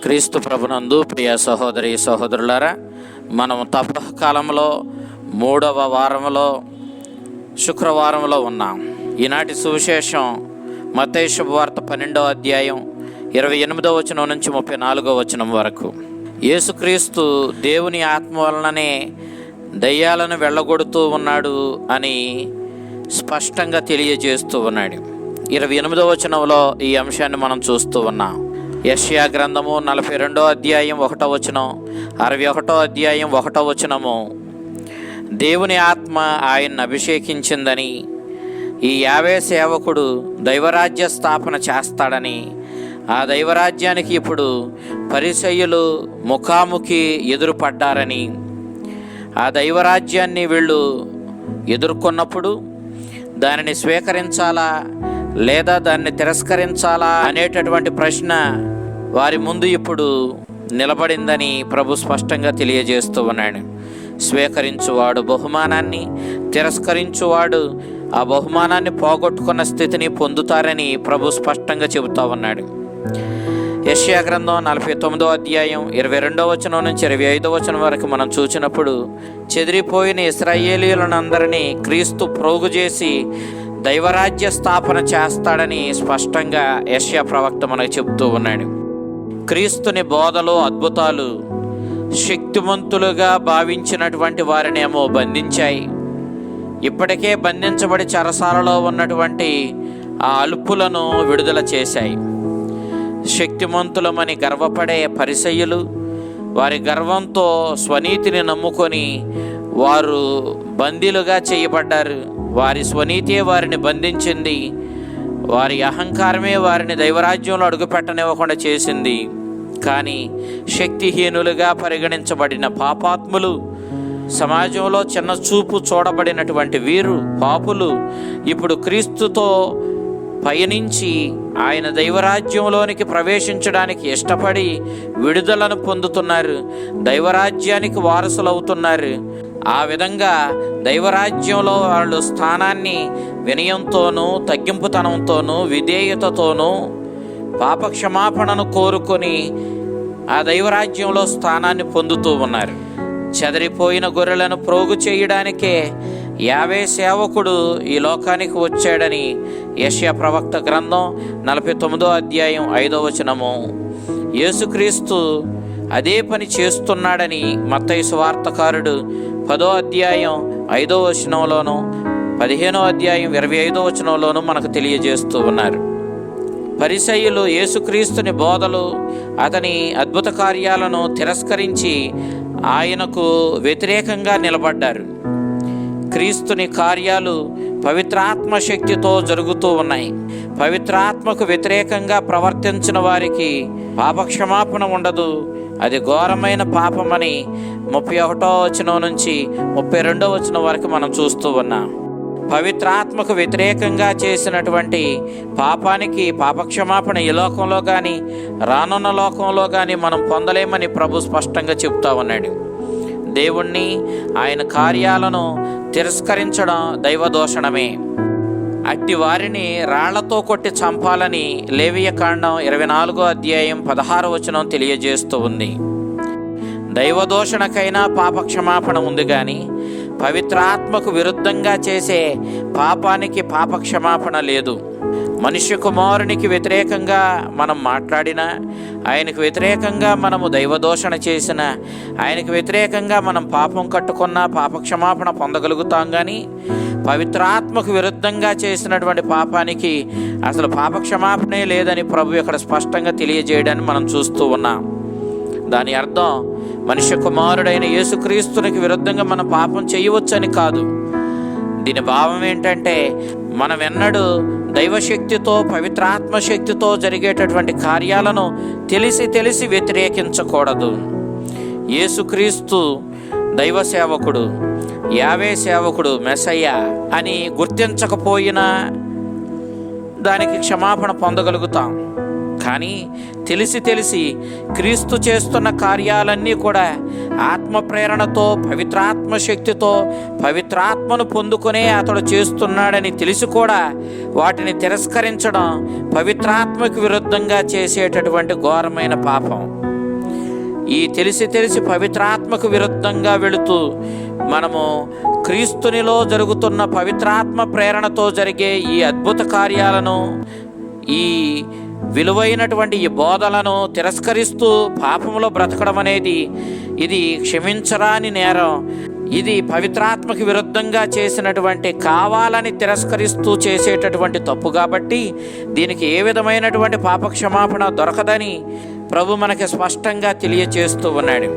క్రీస్తు ప్రభునందు ప్రియ సహోదరి సహోదరులారా, మనం తపకాలంలో 3వ వారంలో శుక్రవారంలో ఉన్నాం. ఈనాటి సువిశేషం మత్తయి శుభవార్త 12వ అధ్యాయం 28వ వచనం నుంచి 34వ వచనం వరకు. యేసుక్రీస్తు దేవుని ఆత్మ వలననే దయ్యాలను వెళ్ళగొడుతూ ఉన్నాడు అని స్పష్టంగా తెలియజేస్తూ ఉన్నాడు. 28వ వచనంలో ఈ అంశాన్ని మనం చూస్తూ ఉన్నాం. యెషయా గ్రంథము 42వ అధ్యాయం 1వ వచనం, 61వ అధ్యాయం 1వ వచనము, దేవుని ఆత్మ ఆయన్ని అభిషేకించిందని, ఈ యావే సేవకుడు దైవరాజ్య స్థాపన చేస్తాడని, ఆ దైవరాజ్యానికి ఇప్పుడు పరిసయ్యులు ముఖాముఖి ఎదురుపడ్డారని, ఆ దైవరాజ్యాన్ని వీళ్ళు ఎదుర్కొన్నప్పుడు దానిని స్వీకరించాలా లేదా దాన్ని తిరస్కరించాలా అనేటటువంటి ప్రశ్న వారి ముందు ఇప్పుడు నిలబడిందని ప్రభు స్పష్టంగా తెలియజేస్తూ ఉన్నాడు. స్వీకరించువాడు బహుమానాన్ని, తిరస్కరించువాడు ఆ బహుమానాన్ని పోగొట్టుకున్న స్థితిని పొందుతారని ప్రభు స్పష్టంగా చెబుతూ ఉన్నాడు. యెషయా గ్రంథం 49వ అధ్యాయం 22వ వచనం నుంచి 25వ వచనం వరకు మనం చూసినప్పుడు, చెదిరిపోయిన ఇశ్రాయేలీయులందరినీ క్రీస్తు ప్రోగు చేసి దైవరాజ్య స్థాపన చేస్తాడని స్పష్టంగా యెషయా ప్రవక్త మనకు చెబుతూ ఉన్నాడు. క్రీస్తుని బోధలు, అద్భుతాలు శక్తివంతులుగా భావించినటువంటి వారినేమో బంధించాయి. ఇప్పటికే బంధించబడి చెరసాలలో ఉన్నటువంటి ఆ అల్పులను విడుదల చేశాయి. శక్తిమంతులమని గర్వపడే పరిసయ్యులు వారి గర్వంతో స్వనీతిని నమ్ముకొని వారు బందీలుగా చేయబడ్డారు. వారి స్వనీతే వారిని బంధించింది. వారి అహంకారమే వారిని దైవరాజ్యంలో అడుగుపెట్టనివ్వకుండా చేసింది. కానీ శక్తిహీనులుగా పరిగణించబడిన పాపాత్ములు, సమాజంలో చిన్న చూపు చూడబడినటువంటి వీరు పాపులు ఇప్పుడు క్రీస్తుతో పయనించి ఆయన దైవరాజ్యంలోనికి ప్రవేశించడానికి ఇష్టపడి విడుదలను పొందుతున్నారు. దైవరాజ్యానికి వారసులవుతున్నారు. ఆ విధంగా దైవరాజ్యంలో వాళ్ళు స్థానాన్ని వినయంతోనూ, తగ్గింపుతనంతోనూ, విధేయతతోనూ, పాపక్షమాపణను కోరుకొని ఆ దైవరాజ్యంలో స్థానాన్ని పొందుతూ ఉన్నారు. చెదిరిపోయిన గొర్రెలను ప్రోగు చేయడానికే యావే సేవకుడు ఈ లోకానికి వచ్చాడని యెషయా ప్రవక్త గ్రంథం 49వ అధ్యాయం 5వ వచనము, యేసుక్రీస్తు అదే పని చేస్తున్నాడని మత్తయి సువార్తకారుడు 10వ అధ్యాయం 5వ వచనంలోను, 15వ అధ్యాయం 25వ వచనంలోను మనకు తెలియజేస్తూ ఉన్నారు. పరిసయ్యులు యేసుక్రీస్తుని బోధలు, అతని అద్భుత కార్యాలను తిరస్కరించి ఆయనకు వ్యతిరేకంగా నిలబడ్డారు. క్రీస్తుని కార్యాలు పవిత్రాత్మ శక్తితో జరుగుతూ ఉన్నాయి. పవిత్రాత్మకు వ్యతిరేకంగా ప్రవర్తించిన వారికి పాపక్షమాపణ ఉండదు. అది ఘోరమైన పాపమని 31వ వచనం నుంచి 32వ వచనం వరకు మనం చూస్తూ ఉన్నాం. పవిత్రాత్మకు వ్యతిరేకంగా చేసినటువంటి పాపానికి పాపక్షమాపణ ఈ లోకంలో కానీ రానున్న లోకంలో కానీ మనం పొందలేమని ప్రభు స్పష్టంగా చెప్తా ఉన్నాడు. దేవుణ్ణి, ఆయన కార్యాలను తిరస్కరించడం దైవదోషణమే. అట్టి వారిని రాళ్లతో కొట్టి చంపాలని లేవియకాండం 24వ అధ్యాయం 16వ వచనం తెలియజేస్తూ ఉంది. దైవదోషణకైనా పాపక్షమాపణ ఉంది, కానీ పవిత్రాత్మకు విరుద్ధంగా చేసే పాపానికి పాపక్షమాపణ లేదు. మనుష్య కుమారునికి వ్యతిరేకంగా మనం మాట్లాడినా, ఆయనకు వ్యతిరేకంగా మనము దైవదోషణ చేసినా, ఆయనకు వ్యతిరేకంగా మనం పాపం కట్టుకున్నా పాపక్షమాపణ పొందగలుగుతాం. కానీ పవిత్రాత్మకు విరుద్ధంగా చేసినటువంటి పాపానికి అసలు పాపక్షమాపణే లేదని ప్రభు ఇక్కడ స్పష్టంగా తెలియజేయడాన్ని మనం చూస్తూ ఉన్నాం. దాని అర్థం మనుష్య కుమారుడైన యేసుక్రీస్తునికి విరుద్ధంగా మనం పాపం చేయవచ్చని కాదు. దీని భావం ఏంటంటే, మనం ఎన్నడూ దైవశక్తితో, పవిత్రాత్మ శక్తితో జరిగేటటువంటి కార్యాలను తెలిసి వ్యతిరేకించకూడదు. యేసుక్రీస్తు దైవ సేవకుడు, యావే సేవకుడు, మెస్సయ్య అని గుర్తించకపోయినా దానికి క్షమాపణ పొందగలుగుతాం. కానీ తెలిసి క్రీస్తు చేస్తున్న కార్యాలన్నీ కూడా ఆత్మ ప్రేరణతో, పవిత్రాత్మ శక్తితో, పవిత్రాత్మను పొందుకునే అతడు చేస్తున్నాడని తెలిసి కూడా వాటిని తిరస్కరించడం పవిత్రాత్మకు విరుద్ధంగా చేసేటటువంటి ఘోరమైన పాపం. ఈ తెలిసి పవిత్రాత్మకు విరుద్ధంగా వెళుతూ మనము క్రీస్తునిలో జరుగుతున్న పవిత్రాత్మ ప్రేరణతో జరిగే ఈ అద్భుత కార్యాలను, ఈ విలువైనటువంటి ఈ బోధలను తిరస్కరిస్తూ పాపములో బ్రతకడం అనేది ఇది క్షమించరాని నేరం. ఇది పవిత్రాత్మకు విరుద్ధంగా చేసినటువంటి, కావాలని తిరస్కరిస్తూ చేసేటటువంటి తప్పు. కాబట్టి దీనికి ఏ విధమైనటువంటి పాపక్షమాపణ దొరకదని ప్రభు మనకి స్పష్టంగా తెలియచేస్తూ ఉన్నాడు.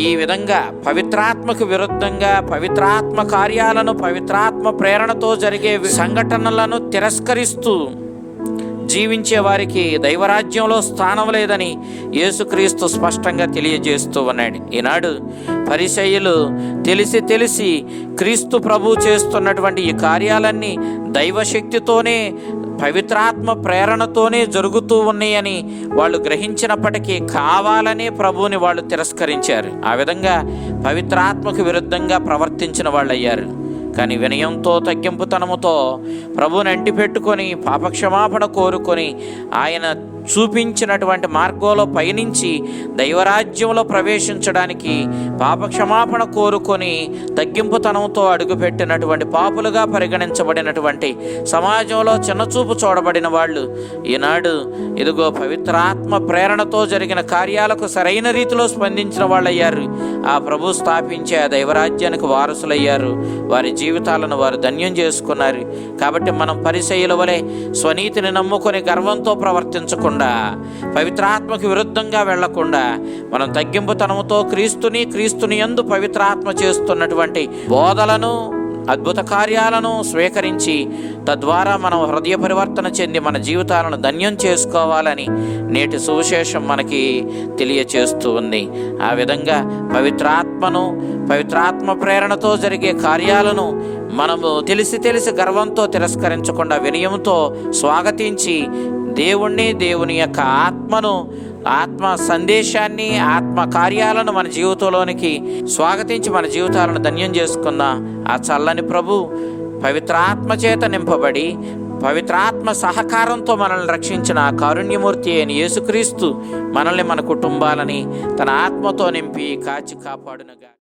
ఈ విధంగా పవిత్రాత్మకు విరుద్ధంగా పవిత్రాత్మ కార్యాలను, పవిత్రాత్మ ప్రేరణతో జరిగే సంఘటనలను తిరస్కరిస్తూ జీవించే వారికి దైవరాజ్యంలో స్థానం లేదని యేసుక్రీస్తు స్పష్టంగా తెలియజేస్తూ ఉన్నాడు. ఈనాడు పరిసయ్యులు తెలిసి క్రీస్తు ప్రభు చేస్తున్నటువంటి ఈ కార్యాలన్నీ దైవశక్తితోనే, పవిత్రాత్మ ప్రేరణతోనే జరుగుతూ ఉన్నాయని వాళ్ళు గ్రహించినప్పటికీ కావాలనే ప్రభువుని వాళ్ళు తిరస్కరించారు. ఆ విధంగా పవిత్రాత్మకు విరుద్ధంగా ప్రవర్తించిన వాళ్ళు అయ్యారు. కానీ వినయంతో, తగ్గింపుతనముతో ప్రభువుని అంటిపెట్టుకొని పాపక్షమాపణ కోరుకొని ఆయన చూపించినటువంటి మార్గంలో పయనించి దైవరాజ్యంలో ప్రవేశించడానికి పాపక్షమాపణ కోరుకొని తగ్గింపుతనంతో అడుగుపెట్టినటువంటి పాపులుగా పరిగణించబడినటువంటి, సమాజంలో చిన్నచూపు చూడబడిన వాళ్ళు ఈనాడు ఇదిగో పవిత్రాత్మ ప్రేరణతో జరిగిన కార్యాలకు సరైన రీతిలో స్పందించిన వాళ్ళు అయ్యారు. ఆ ప్రభు స్థాపించే ఆ దైవరాజ్యానికి వారసులయ్యారు. వారి జీవితాలను వారు ధన్యం చేసుకున్నారు. కాబట్టి మనం పరిసయ్యుల వలె స్వనీతిని నమ్ముకొని గర్వంతో ప్రవర్తించకుండా, పవిత్రాత్మకు విరుద్ధంగా వెళ్లకుండా, మనం తగ్గింపుతనంతో క్రీస్తుని యందు పవిత్రాత్మ చేస్తున్నటువంటి బోధలను, అద్భుత కార్యాలను స్వీకరించి తద్వారా మనం హృదయ పరివర్తన చెంది మన జీవితాలను ధన్యం చేసుకోవాలని నేటి సువిశేషం మనకి తెలియచేస్తూ ఉంది. ఆ విధంగా పవిత్రాత్మ ప్రేరణతో జరిగే కార్యాలను మనము తెలిసి గర్వంతో తిరస్కరించకుండా వినయంతో స్వాగతించి దేవుని యొక్క ఆత్మ సందేశాన్ని, ఆత్మ కార్యాలను మన జీవితంలోనికి స్వాగతించి మన జీవితాలను ధన్యం చేసుకుందాం. ఆ చల్లని ప్రభు పవిత్రాత్మ చేత నింపబడి పవిత్రాత్మ సహకారంతో మనల్ని రక్షించిన ఆ కారుణ్యమూర్తి అయిన యేసుక్రీస్తు మనల్ని, మన కుటుంబాలని తన ఆత్మతో నింపి కాచి కాపాడునుగా.